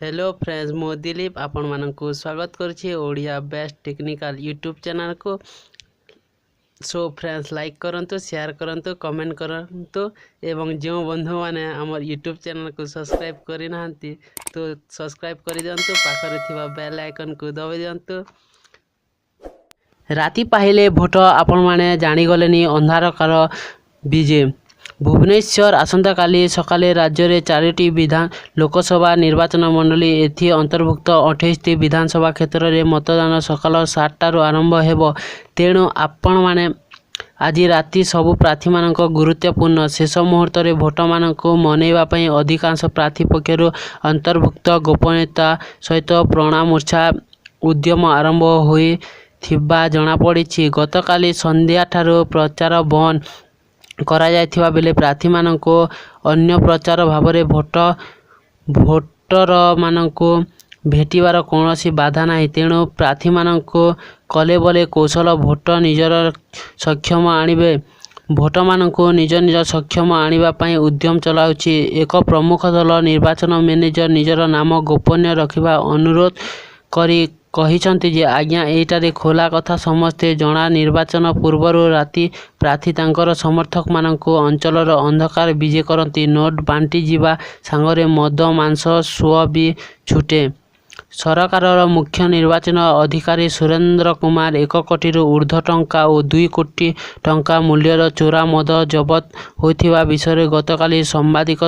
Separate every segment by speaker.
Speaker 1: Hello friends मो दिलीप आपण मानकु स्वागत करछि Odia best technical YouTube channel को। सो फ्रेंड्स लाइक करंतु शेयर करंतु कमेंट करंतु एवं जो बंधु माने हमर यूट्यूब चैनल को सब्सक्राइब करि नाहंती तो सब्सक्राइब करि दियंतु पाखरे थिबा बेल आइकन को दबाइ दियंतु। राति पाहिले भोट आपण माने जानि गलेनी अंधार काल बीजे भुवनेश्वर आसंता काली सकाले राज्य रे 4टी विधान लोकसभा निर्वाचन मंडली एथि अंतर्भुक्त 28टी विधानसभा क्षेत्र रे मतदान सकाल 7 आरंभ हेबो। तेणु आपण माने आज राति सबु प्रार्थी मानक गुरुत्वपूर्ण शेष मुहूर्त रे भोट मानक मनैबा पई अधिकांश प्रार्थी पक्षरु अंतर्भुक्त गोपनीयता सहित प्रणामूर्छा उद्यम आरंभ होई थिबा जणा पड़िछि। गतकाली संध्या ठारू प्रचार बंद करा जायथिबा बेले प्रार्थी माननको अन्य प्रचार भाबरे भोटर माननको भेटिबार कोनोसी बाधा नाही। तेणु प्रार्थी माननको कले बले कौशल भोट निजर सक्षम आनिबे भोट माननको निज निज सक्षम आनिबा पई उद्यम चलाउछि। एक प्रमुख दल निर्वाचन मैनेजर निजर नाम गोपनीय रखिबा अनुरोध करी कहिसंती जे आज्ञा एटारे खोला कथा समस्ते जणा निर्वाचन पूर्वरु राति प्रार्थी तांकर समर्थक माननको अंचलर अंधकार विजे करती नोट बांटी जीवा सांगरे मद मांस सुअ भी छुटे। सरकारर मुख्य निर्वाचन अधिकारी सुरेंद्र कुमार 1 कोटी ऊर्ध्व टंका और 2 कोटी टंका मूल्यर चोरा मद जबत होइथिबा विषय गतकाली सांबादिक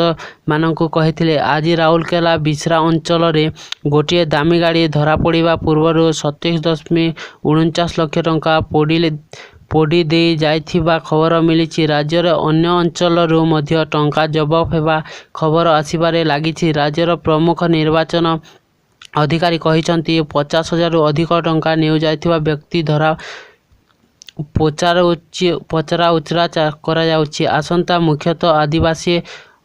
Speaker 1: मानकु कहिथिले। आज राउरकेला बिश्रा अंचल रे गोटे दामी गाड़ी धरा पड़िबा पूर्व 27.49 लाख टंका पोड़ी दे जाइथिबा खबर मिली। राज्यर अन्य अंचलरू मध्य टंका जबत हेबा खबर आसिबारे लागिछि। राज्यर प्रमुख निर्वाचन अधिकारी कहिसंती 50,000 अधिक टंका नेउ जाइथिबा व्यक्ति धरा पचरा उचरा करा जाउछि। आसंता मुख्यतः आदिवासी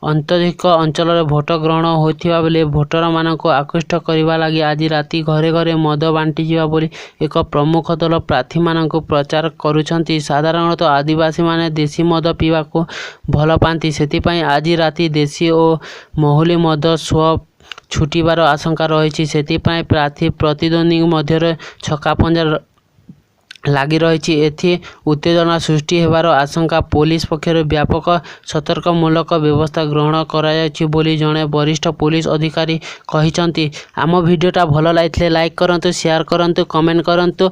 Speaker 1: अंतरिक अंचल भोट ग्रहण होइथिबा बेले भोटर मानक आकृष्ट करिबा लागि आज राति घरे घरे मद बांटी जीवा बोली एक प्रमुख दल प्रार्थी मानक प्रचार करुछंती। साधारणतः आदिवासी माने देशी मद पीवा को भल पांती, सेति पई आज राति देशी और महुली मद स्व छुटिबार आशंका रही। सेति पई प्रार्थी प्रतिद्वंदी मध्य छक्कापंजा लगी रही। एथि उत्तेजना सृष्टि हेबार आशंका पुलिस पक्षर व्यापक सतर्कमूलक व्यवस्था ग्रहण करायाछि बोली जणे वरिष्ठ पुलिस अधिकारी कहिसंती। आम भिडियोटा भल लागिले लाइक करंतु, शेयर करंतु, कमेंट करंतु।